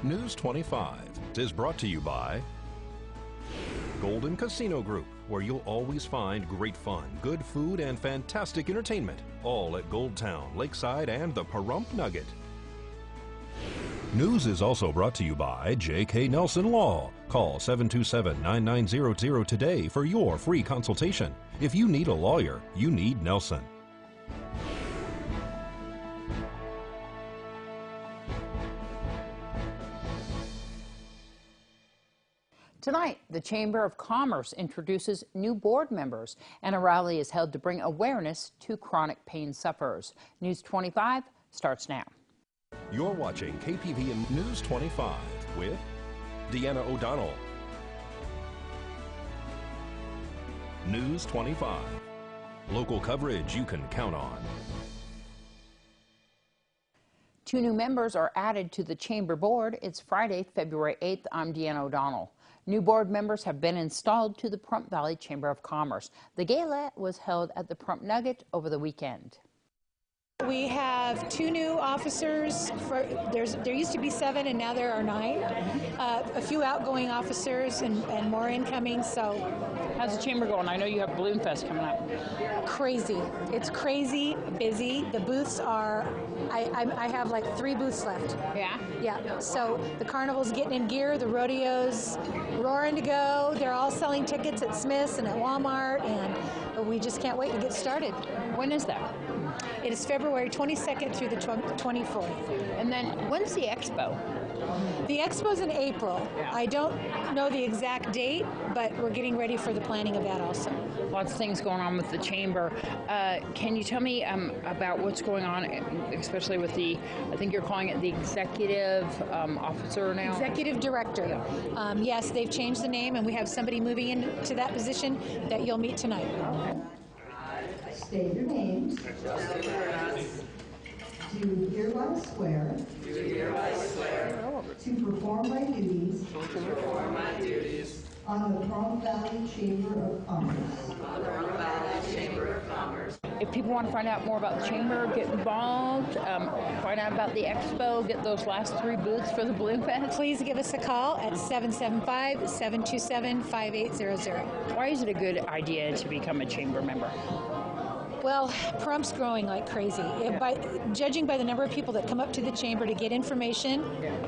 News 25 is brought to you by Golden Casino Group, where you'll always find great fun, good food, and fantastic entertainment, all at Gold Town, Lakeside, and the Pahrump Nugget. News is also brought to you by J.K. Nelson Law. Call 727-9900 today for your free consultation. If you need a lawyer, you need Nelson. Tonight, the Chamber of Commerce introduces new board members, and a rally is held to bring awareness to chronic pain sufferers. News 25 starts now. You're watching KPVM News 25 with Deanna O'Donnell. News 25. Local coverage you can count on. 2 new members are added to the Chamber Board. It's Friday, February 8th. I'm Deanna O'Donnell. New board members have been installed to the Pahrump Valley Chamber of Commerce. The gala was held at the Pahrump Nugget over the weekend. We have 2 new officers. There used to be 7 and now there are 9. A few outgoing officers and more incoming. So, how's the chamber going? I know you have Balloon Fest coming up. Crazy. It's crazy busy. The booths are. I have like 3 booths left. Yeah. Yeah. So the carnival's getting in gear. The rodeo's roaring to go. They're all selling tickets at Smith's and at Walmart, and we just can't wait to get started. When is that? It is February 22nd through the 24th. And then when's the expo? The expo's in April. Yeah. I don't know the exact date, but we're getting ready for the planning of that also. Lots of things going on with the chamber. Can you tell me about what's going on, especially with the, I think you're calling it the executive officer now? Executive director. Yeah. Yes, they've changed the name, and we have somebody moving into that position that you'll meet tonight. Okay. State your names. Do hereby swear. To perform my duties. On the Pahrump Valley Chamber of Commerce. If people want to find out more about the chamber, get involved, find out about the expo, get those last 3 booths for the Balloon Fest, please give us a call at 775-727-5800. Why is it a good idea to become a chamber member? Well, Pahrump's growing like crazy. Judging by the number of people that come up to the chamber to get information,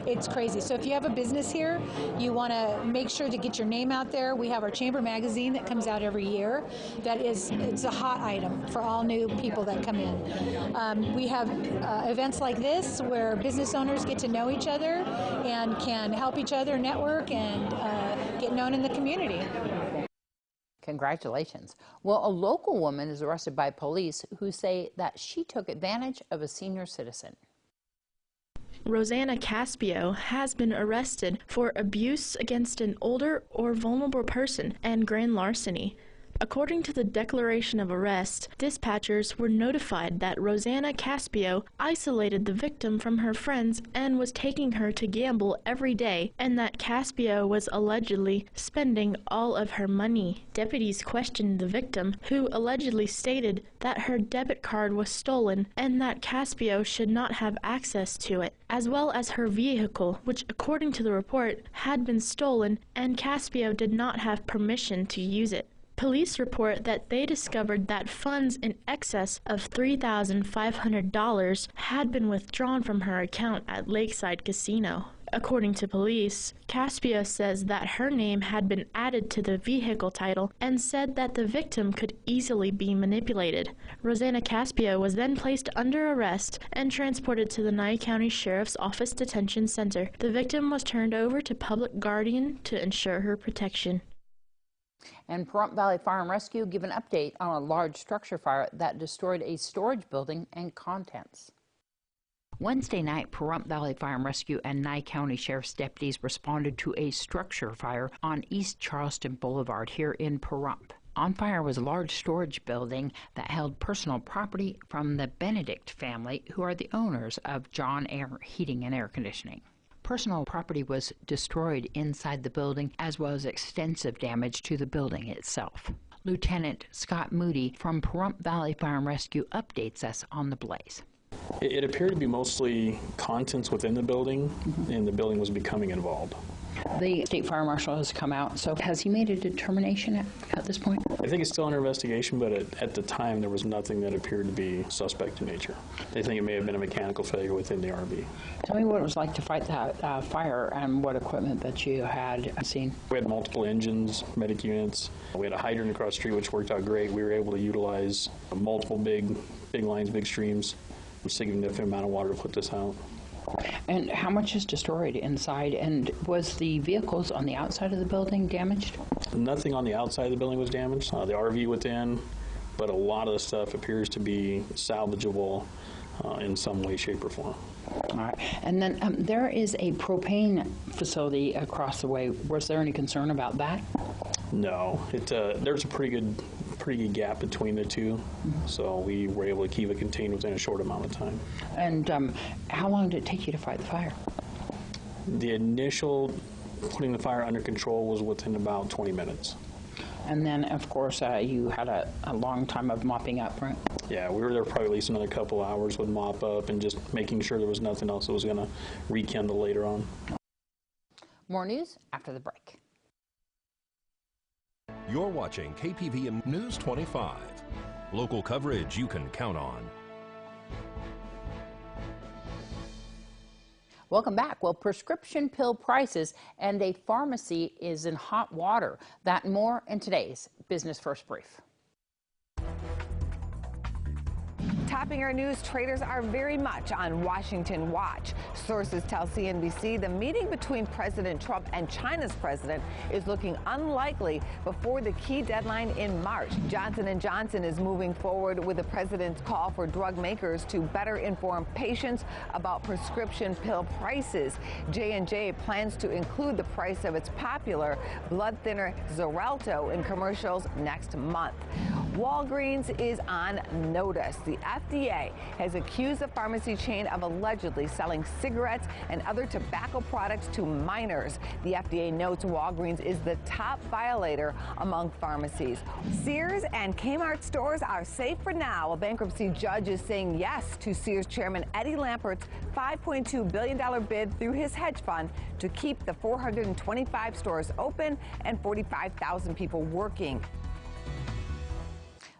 it's crazy. So if you have a business here, you want to make sure to get your name out there. We have our chamber magazine that comes out every year. It's a hot item for all new people that come in. We have events like this where business owners get to know each other and can help each other network and get known in the community. Congratulations. Well, a local woman is arrested by police who say that she took advantage of a senior citizen. Rosanna Caspio has been arrested for abuse against an older or vulnerable person and grand larceny. According to the declaration of arrest, dispatchers were notified that Rosanna Caspio isolated the victim from her friends and was taking her to gamble every day, and that Caspio was allegedly spending all of her money. Deputies questioned the victim, who allegedly stated that her debit card was stolen and that Caspio should not have access to it, as well as her vehicle, which according to the report had been stolen and Caspio did not have permission to use it. Police report that they discovered that funds in excess of $3,500 had been withdrawn from her account at Lakeside Casino. According to police, Caspio says that her name had been added to the vehicle title and said that the victim could easily be manipulated. Rosanna Caspio was then placed under arrest and transported to the Nye County Sheriff's Office Detention Center. The victim was turned over to public guardian to ensure her protection. And Pahrump Valley Fire and Rescue give an update on a large structure fire that destroyed a storage building and contents. Wednesday night, Pahrump Valley Fire and Rescue and Nye County Sheriff's deputies responded to a structure fire on East Charleston Boulevard here in Pahrump. On fire was a large storage building that held personal property from the Benedict family, who are the owners of John Air Heating and Air Conditioning. Personal property was destroyed inside the building, as well as extensive damage to the building itself. Lieutenant Scott Moody from Pahrump Valley Fire and Rescue updates us on the blaze. It appeared to be mostly contents within the building, and the building was becoming involved. The state fire marshal has come out, so has he made a determination at this point? I think it's still under investigation, but at the time there was nothing that appeared to be suspect in nature. They think it may have been a mechanical failure within the RV. Tell me what it was like to fight that fire and what equipment that you had seen. We had multiple engines, medic units. We had a hydrant across the street, which worked out great. We were able to utilize multiple big lines, big streams, a significant amount of water to put this out. And how much is destroyed inside? And was the vehicles on the outside of the building damaged? Nothing on the outside of the building was damaged. The RV within, but a lot of the stuff appears to be salvageable in some way, shape, or form. All right. And then there is a propane facility across the way. Was there any concern about that? No. There's a pretty good gap between the two, so we were able to keep it contained within a short amount of time. And how long did it take you to fight the fire? The initial putting the fire under control was within about 20 minutes. And then, of course, you had a long time of mopping up, right? Yeah, we were there probably at least another couple hours with mop up and just making sure there was nothing else that was going to rekindle later on. More news after the break. You're watching KPVM News 25. Local coverage you can count on. Welcome back. Well, prescription pill prices and a pharmacy is in hot water. That and more in today's Business First Brief. Topping our news, traders are very much on Washington watch. Sources tell CNBC the meeting between President Trump and China's president is looking unlikely before the key deadline in March. Johnson & Johnson is moving forward with the president's call for drug makers to better inform patients about prescription pill prices. J&J plans to include the price of its popular blood thinner Xarelto in commercials next month. Walgreens is on notice. The FDA has accused the pharmacy chain of allegedly selling cigarettes and other tobacco products to minors. The FDA notes Walgreens is the top violator among pharmacies. Sears and Kmart stores are safe for now. A bankruptcy judge is saying yes to Sears chairman Eddie Lampert's $5.2 billion bid through his hedge fund to keep the 425 stores open and 45,000 people working.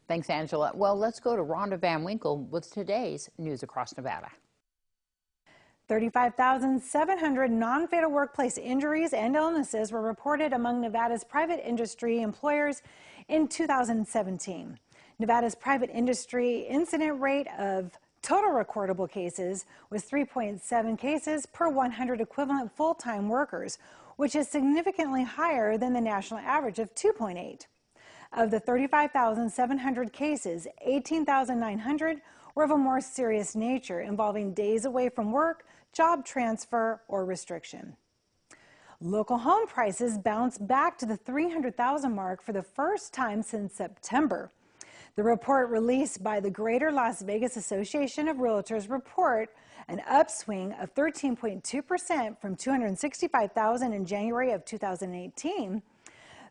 Thanks, Angela. Well, let's go to Rhonda Van Winkle with today's News Across Nevada. 35,700 non-fatal workplace injuries and illnesses were reported among Nevada's private industry employers in 2017. Nevada's private industry incident rate of total recordable cases was 3.7 cases per 100 equivalent full-time workers, which is significantly higher than the national average of 2.8. Of the 35,700 cases, 18,900 were of a more serious nature, involving days away from work, job transfer, or restriction. Local home prices bounced back to the 300,000 mark for the first time since September. The report released by the Greater Las Vegas Association of Realtors report an upswing of 13.2% from 265,000 in January of 2018.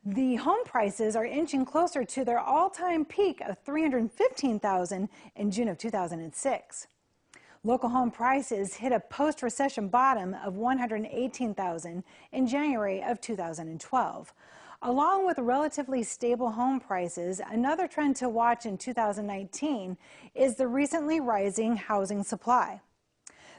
The home prices are inching closer to their all-time peak of 315,000 in June of 2006. Local home prices hit a post-recession bottom of 118,000 in January of 2012. Along with relatively stable home prices, another trend to watch in 2019 is the recently rising housing supply.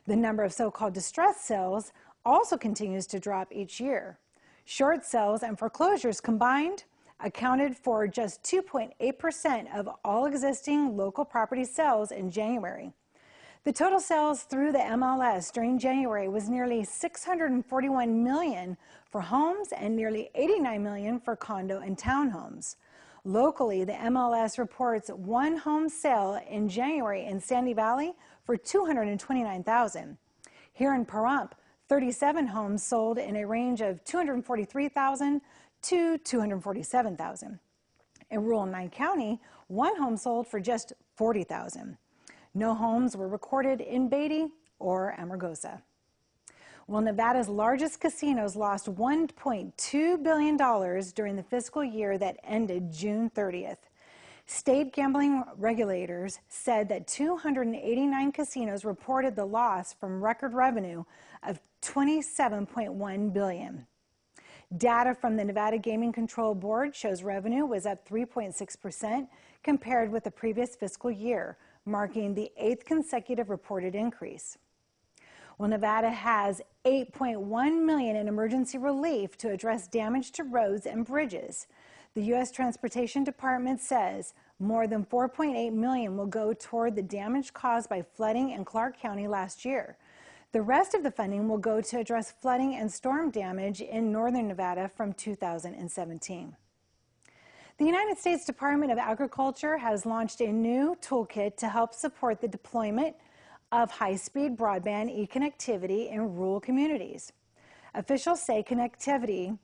The number of so-called distressed sales also continues to drop each year. Short sales and foreclosures combined accounted for just 2.8% of all existing local property sales in January. The total sales through the MLS during January was nearly $641 million for homes and nearly $89 million for condo and townhomes. Locally, the MLS reports one home sale in January in Sandy Valley for $229,000. Here in Pahrump, 37 homes sold in a range of $243,000 to $247,000. In rural Nye County, one home sold for just $40,000. No homes were recorded in Beatty or Amargosa. Well, Nevada's largest casinos lost $1.2 billion during the fiscal year that ended June 30th. State gambling regulators said that 289 casinos reported the loss from record revenue of $27.1 billion. Data from the Nevada Gaming Control Board shows revenue was up 3.6% compared with the previous fiscal year, marking the 8th consecutive reported increase. Well, Nevada has $8.1 million in emergency relief to address damage to roads and bridges. The U.S. Transportation Department says more than $4.8 million will go toward the damage caused by flooding in Clark County last year. The rest of the funding will go to address flooding and storm damage in northern Nevada from 2017. The United States Department of Agriculture has launched a new toolkit to help support the deployment of high-speed broadband e-connectivity in rural communities. Officials say connectivity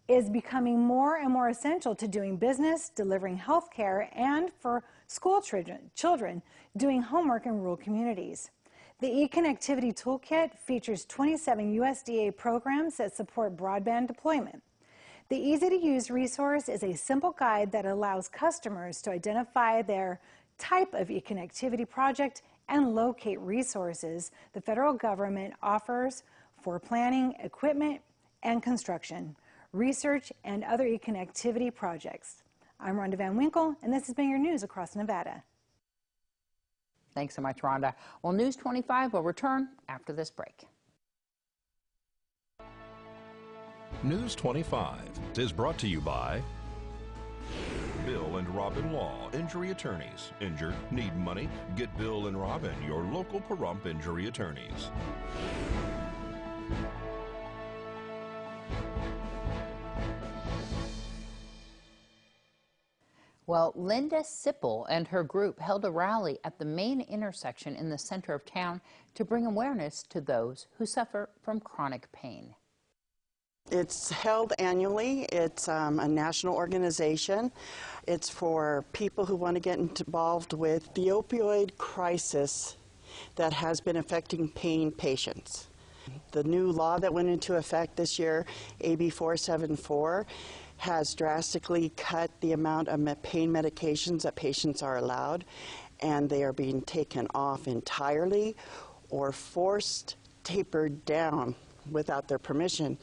is becoming more and more essential to doing business, delivering health care, and for school children doing homework in rural communities. The e-connectivity toolkit features 27 USDA programs that support broadband deployment. The easy-to-use resource is a simple guide that allows customers to identify their type of e-connectivity project and locate resources the federal government offers for planning, equipment, and construction, research, and other e-connectivity projects. I'm Rhonda Van Winkle, and this has been your news across Nevada. Thanks so much, Rhonda. Well, News 25 will return after this break. News 25 is brought to you by Bill and Robin Law, injury attorneys. Injured, need money? Get Bill and Robin, your local Pahrump injury attorneys. Well, Linda Sipple and her group held a rally at the main intersection in the center of town to bring awareness to those who suffer from chronic pain. It's held annually. It's a national organization. It's for people who want to get involved with the opioid crisis that has been affecting pain patients. The new law that went into effect this year, AB 474, has drastically cut the amount of pain medications that patients are allowed, and they are being taken off entirely or forced tapered down without their permission.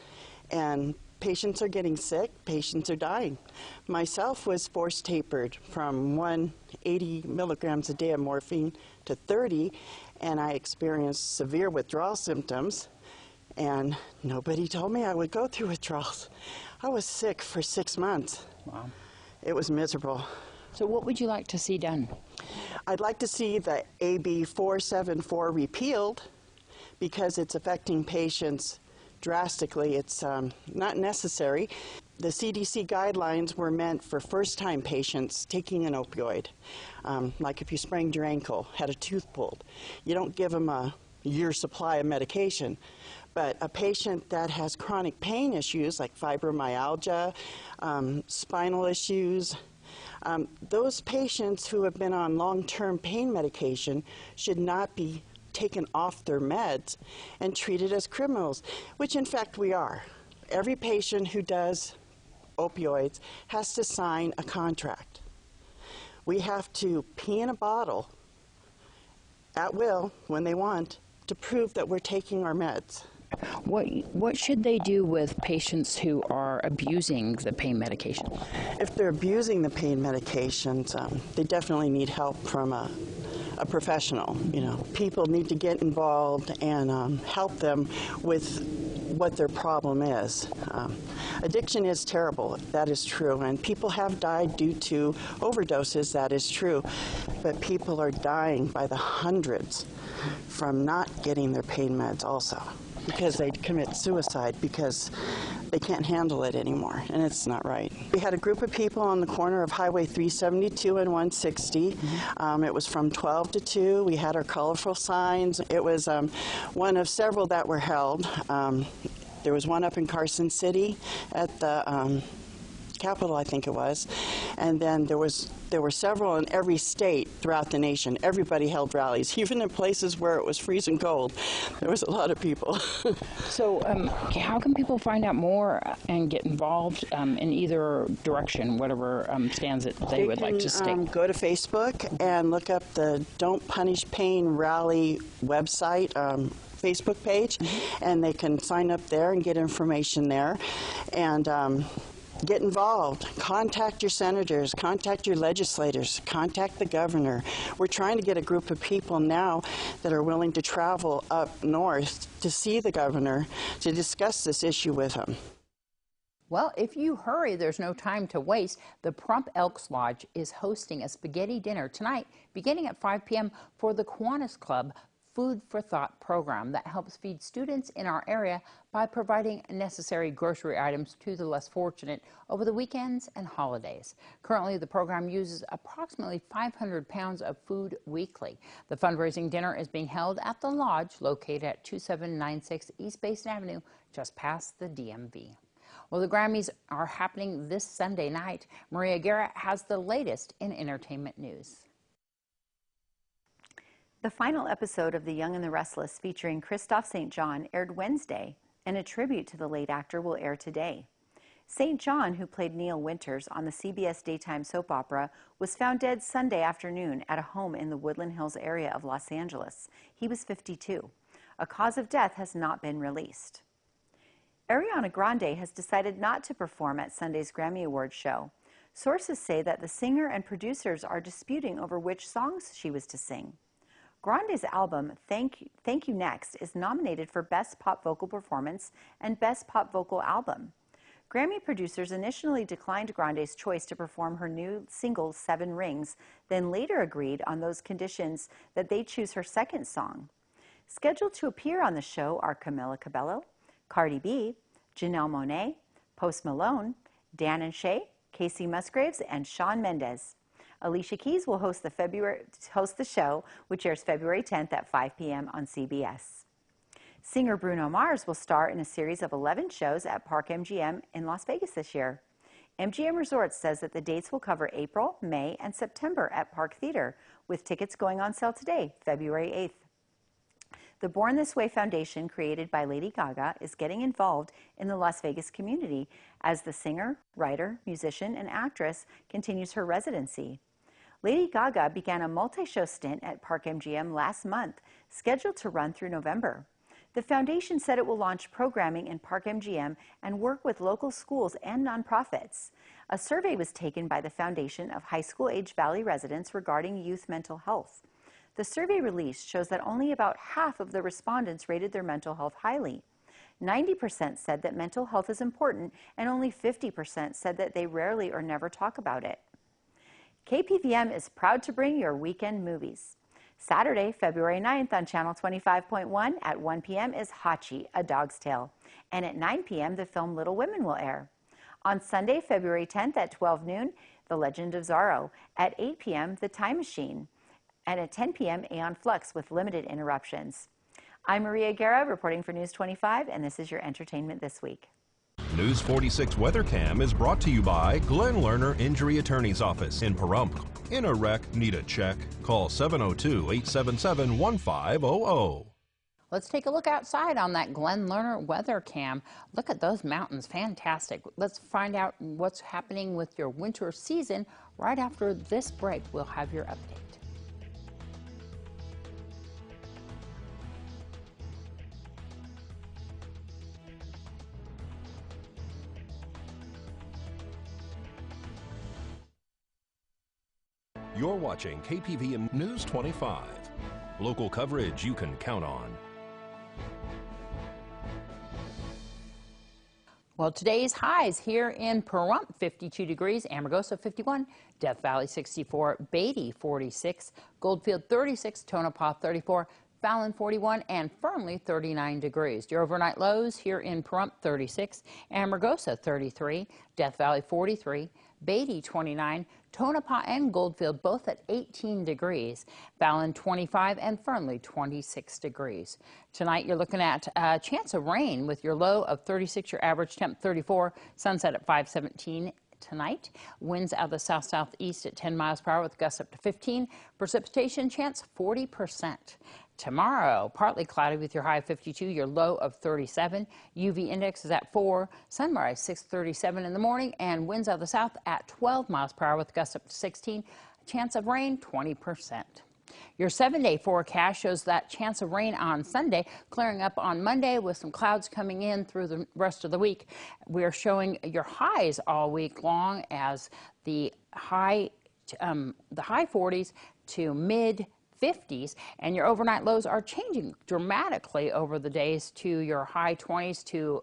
And patients are getting sick, patients are dying. Myself was forced tapered from 180 milligrams a day of morphine to 30, and I experienced severe withdrawal symptoms, and nobody told me I would go through withdrawals. I was sick for 6 months. Wow. It was miserable. So what would you like to see done? I'd like to see the AB 474 repealed because it's affecting patients drastically. It's not necessary. The CDC guidelines were meant for first-time patients taking an opioid. Like if you sprained your ankle, had a tooth pulled, you don't give them a year's supply of medication. But a patient that has chronic pain issues like fibromyalgia, spinal issues, those patients who have been on long-term pain medication should not be taken off their meds and treated as criminals, which in fact we are. Every patient who does opioids has to sign a contract. We have to pee in a bottle at will when they want to prove that we're taking our meds. What should they do with patients who are abusing the pain medication? If they're abusing the pain medications, they definitely need help from a professional. You know, people need to get involved and help them with what their problem is. Addiction is terrible, that is true, and people have died due to overdoses, that is true, but people are dying by the hundreds from not getting their pain meds also, because they commit suicide because they can't handle it anymore, and it's not right. We had a group of people on the corner of Highway 372 and 160. It was from 12 to 2. We had our colorful signs. It was one of several that were held. There was one up in Carson City at the capital, I think it was. And then there were several in every state throughout the nation. Everybody held rallies, even in places where it was freezing cold. There was a lot of people. So how can people find out more and get involved in either direction, whatever stands that they would like to state? Go to Facebook and look up the Don't Punish Pain Rally website, Facebook page, and they can sign up there and get information there. And get involved. Contact your senators, contact your legislators, contact the governor. We're trying to get a group of people now that are willing to travel up north to see the governor to discuss this issue with him. Well, if you hurry, there's no time to waste. The Pahrump Elks Lodge is hosting a spaghetti dinner tonight, beginning at 5 p.m. for the Kiwanis Club Food for Thought program that helps feed students in our area by providing necessary grocery items to the less fortunate over the weekends and holidays. Currently, the program uses approximately 500 pounds of food weekly. The fundraising dinner is being held at the lodge located at 2796 East Basin Avenue, just past the DMV. Well, the Grammys are happening this Sunday night. Maria Guerra has the latest in entertainment news. The final episode of The Young and the Restless, featuring Christoph St. John, aired Wednesday, and a tribute to the late actor will air today. St. John, who played Neil Winters on the CBS daytime soap opera, was found dead Sunday afternoon at a home in the Woodland Hills area of Los Angeles. He was 52. A cause of death has not been released. Ariana Grande has decided not to perform at Sunday's Grammy Awards show. Sources say that the singer and producers are disputing over which songs she was to sing. Grande's album, Thank You Next, is nominated for Best Pop Vocal Performance and Best Pop Vocal Album. Grammy producers initially declined Grande's choice to perform her new single, 7 Rings, then later agreed on those conditions that they choose her second song. Scheduled to appear on the show are Camila Cabello, Cardi B, Janelle Monáe, Post Malone, Dan and Shay, Casey Musgraves, and Shawn Mendes. Alicia Keys will host the show, which airs February 10th at 5 p.m. on CBS. Singer Bruno Mars will star in a series of 11 shows at Park MGM in Las Vegas this year. MGM Resorts says that the dates will cover April, May, and September at Park Theater, with tickets going on sale today, February 8th. The Born This Way Foundation, created by Lady Gaga, is getting involved in the Las Vegas community as the singer, writer, musician, and actress continues her residency. Lady Gaga began a multi-show stint at Park MGM last month, scheduled to run through November. The foundation said it will launch programming in Park MGM and work with local schools and nonprofits. A survey was taken by the foundation of high school-age Valley residents regarding youth mental health. The survey release shows that only about half of the respondents rated their mental health highly. 90% said that mental health is important, and only 50% said that they rarely or never talk about it. KPVM is proud to bring your weekend movies. Saturday, February 9th on Channel 25.1 at 1 p.m. is Hachi, A Dog's Tale. And at 9 p.m., the film Little Women will air. On Sunday, February 10th at 12 noon, The Legend of Zorro. At 8 p.m., The Time Machine. And at 10 p.m., Aeon Flux with limited interruptions. I'm Maria Guerra reporting for News 25, and this is your entertainment this week. News 46 Weather Cam is brought to you by Glenn Lerner Injury Attorney's Office in Pahrump. In a wreck, need a check? Call 702-877-1500. Let's take a look outside on that Glenn Lerner weather cam. Look at those mountains, fantastic. Let's find out what's happening with your winter season. Right after this break, we'll have your update. You're watching KPVM News 25. Local coverage you can count on. Well, today's highs here in Pahrump, 52 degrees, Amargosa 51, Death Valley 64, Beatty 46, Goldfield 36, Tonopah 34, Fallon 41, and Fernley 39 degrees. Your overnight lows here in Pahrump 36, Amargosa 33, Death Valley 43, Beatty 29, Tonopah and Goldfield both at 18 degrees, Fallon 25, and Fernley 26 degrees. Tonight you're looking at a chance of rain with your low of 36, your average temp 34, sunset at 5:17. tonight. Winds out of the south-southeast at 10 miles per hour with gusts up to 15. Precipitation chance 40%. Tomorrow, partly cloudy with your high of 52, your low of 37. UV index is at 4. Sunrise 6:37 in the morning, and winds out of the south at 12 miles per hour with gusts up to 16. Chance of rain 20%. Your 7-day forecast shows that chance of rain on Sunday, clearing up on Monday with some clouds coming in through the rest of the week. We're showing your highs all week long as the high 40s to mid 50s, and your overnight lows are changing dramatically over the days to your high 20s to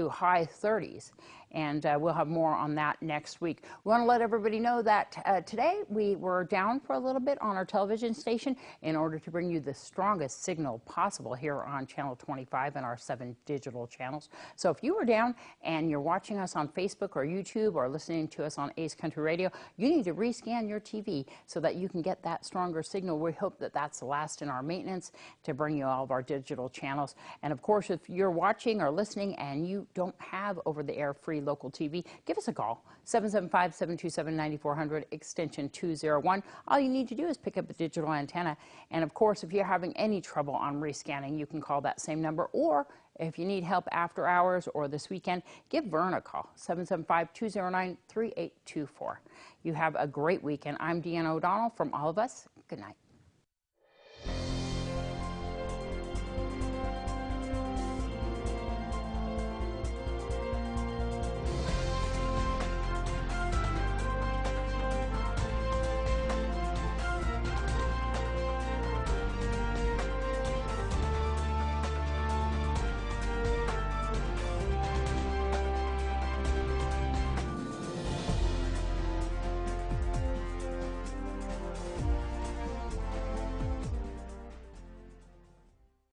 high 30s. And we'll have more on that next week. We want to let everybody know that today we were down for a little bit on our television station in order to bring you the strongest signal possible here on Channel 25 and our 7 digital channels. So if you were down and you're watching us on Facebook or YouTube or listening to us on Ace Country Radio, you need to rescan your TV so that you can get that stronger signal. We hope that that's the last in our maintenance to bring you all of our digital channels. And of course, if you're watching or listening and you don't have over-the-air free local TV, give us a call, 775-727-9400, extension 201. All you need to do is pick up a digital antenna. And of course, if you're having any trouble on rescanning, you can call that same number, or if you need help after hours or this weekend, give Vern a call, 775-209-3824. You have a great weekend. I'm Deanna O'Donnell. From all of us, good night.